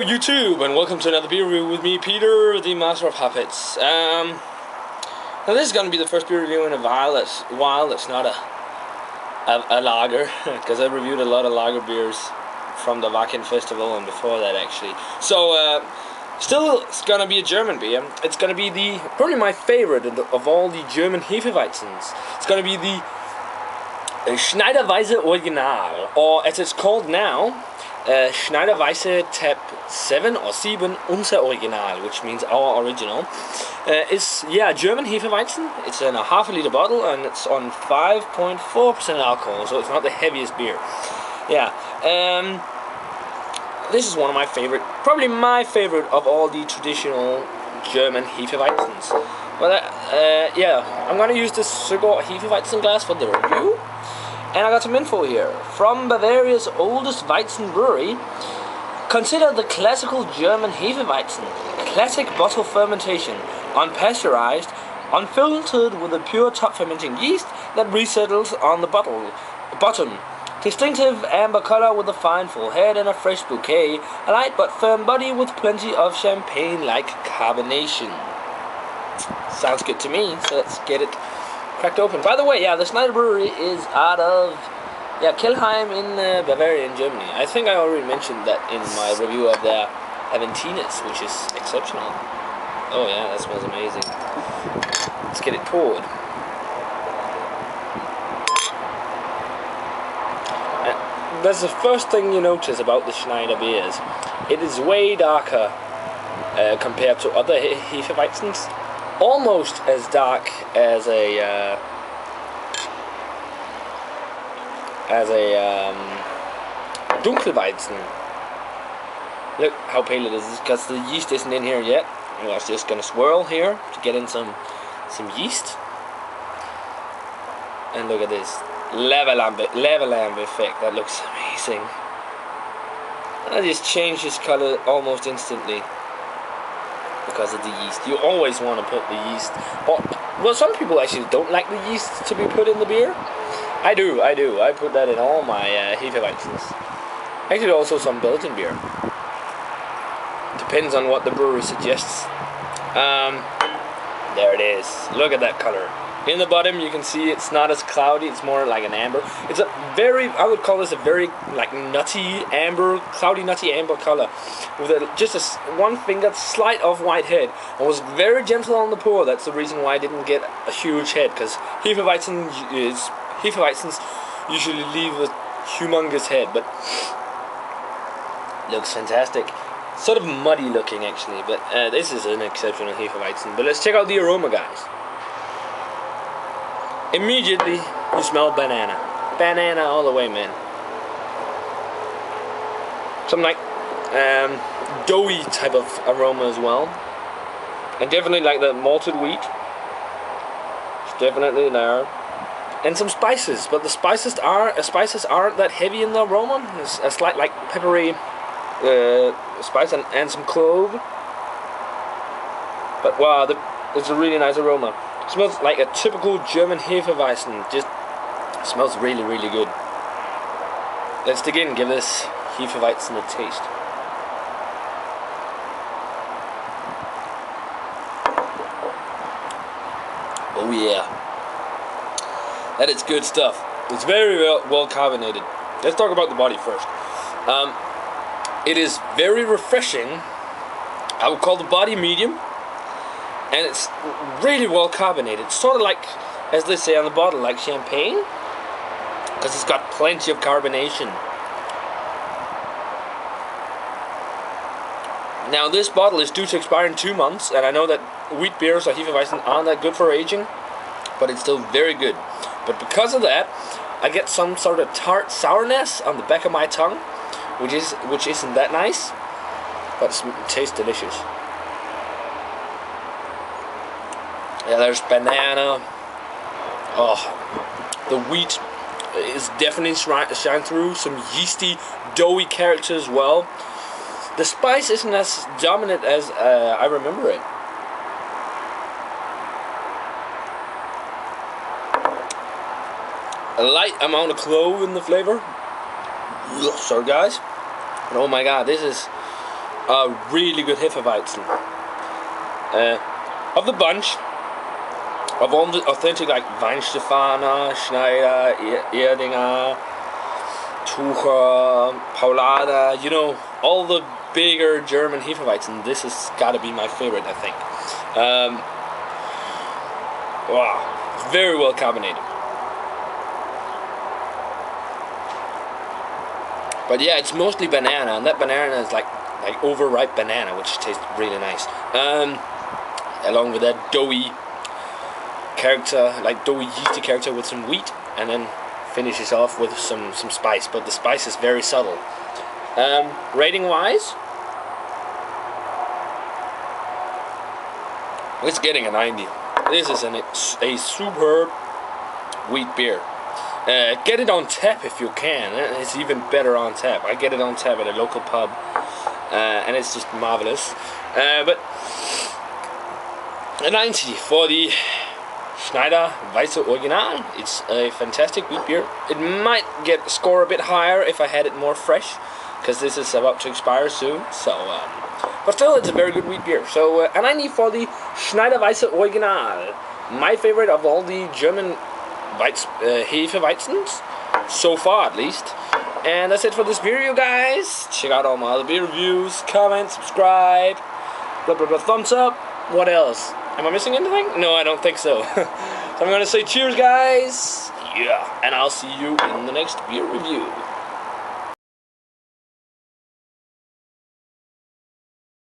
YouTube, and welcome to another beer review with me, Peter, the master of habits. Now this is going to be the first beer review in a while that's not a lager, because I've reviewed a lot of lager beers from the Wacken Festival and before that actually. So still it's going to be a German beer. It's going to be probably my favorite of all the German Hefeweizens. It's going to be the Schneider Weisse Original, or as it's called now, Schneider Weisse Tab 7 or 7 Unser Original, which means our original. Is German Hefeweizen. It's in a half a liter bottle and it's on 5.4% alcohol, so it's not the heaviest beer. This is one of my favorite, probably my favorite of all the traditional German Hefeweizens. But I'm gonna use this Sohn Hefeweizen glass for the review. And I got some info here. From Bavaria's oldest Weizen brewery, consider the classical German Hefeweizen. Classic bottle fermentation, unpasteurized, unfiltered with a pure top fermenting yeast that resettles on the bottom. Distinctive amber color with a fine full head and a fresh bouquet. A light but firm body with plenty of champagne-like carbonation. Sounds good to me, so let's get it cracked open. By the way, the Schneider Brewery is out of Kelheim in Bavaria in Germany. I think I already mentioned that in my review of their Aventinas, which is exceptional. Oh yeah, that smells amazing. Let's get it poured. That's the first thing you notice about the Schneider beers. It is way darker compared to other Hefeweizens. Almost as dark as a Dunkelweizen. Look how pale it is, because the yeast isn't in here yet. I was just gonna swirl here to get in some yeast. And look at this lava lamp effect. That looks amazing. I just changed its color almost instantly because of the yeast. You always want to put the yeast. Well, some people actually don't like the yeast to be put in the beer. I do. I put that in all my Hefeweizens. Actually, also some Belgian beer. Depends on what the brewery suggests. There it is. Look at that color. In the bottom, you can see it's not as cloudy. It's more like an amber. It's I would call this a very like nutty amber, cloudy nutty amber color, with just one finger slight of white head. I was very gentle on the pour. That's the reason why I didn't get a huge head, because Hefeweizens usually leave a humongous head, but looks fantastic. Sort of muddy looking actually, but this is an exceptional Hefeweizen. But let's check out the aroma, guys. Immediately, you smell banana. Banana all the way, man. Some like doughy type of aroma as well. And definitely like the malted wheat. It's definitely there. And some spices, but the spices aren't that heavy in the aroma. There's a slight like peppery spice and some clove. But wow, it's a really nice aroma. It smells like a typical German Hefeweizen. Just smells really, really good. Let's dig in, give this Hefeweizen a taste. Oh yeah, that is good stuff. It's very well carbonated. Let's talk about the body first. It is very refreshing. I would call the body medium. And it's really well carbonated. It's sort of like, as they say on the bottle, like champagne, because it's got plenty of carbonation. Now this bottle is due to expire in 2 months, and I know that wheat beers or Hefeweizen aren't that good for aging, but it's still very good. But because of that, I get some sort of tart sourness on the back of my tongue, which isn't that nice, but it tastes delicious. Yeah, there's banana. Oh, the wheat is definitely shine through. Some yeasty, doughy character as well. The spice isn't as dominant as I remember it. A light amount of clove in the flavor. Sorry guys. But oh my god, this is a really good Hefeweizen. Of the bunch, of all the authentic like Weizenstephaner, Schneider, Erdinger, Tucher, Paulada, you know, all the bigger German Hefeweizen, this has got to be my favorite, I think. Wow, very well carbonated. But yeah, it's mostly banana, and that banana is like overripe banana, which tastes really nice. Along with that doughy character, like doughy yeasty character with some wheat, and then finishes off with some spice. But the spice is very subtle. Rating wise, it's getting a 90. This is a superb wheat beer. Get it on tap if you can. It's even better on tap. I get it on tap at a local pub, and it's just marvelous. But a 90 for the Schneider Weisse Original. It's a fantastic wheat beer. It might score a bit higher if I had it more fresh, because this is about to expire soon. So, but still, it's a very good wheat beer. So, a 90 for the Schneider Weisse Original. My favorite of all the German Hefeweizens, so far at least. And that's it for this video, guys. Check out all my other beer reviews, comment, subscribe, blah blah blah, thumbs up. What else? Am I missing anything? No, I don't think so. So I'm gonna say cheers, guys. Yeah, and I'll see you in the next beer review.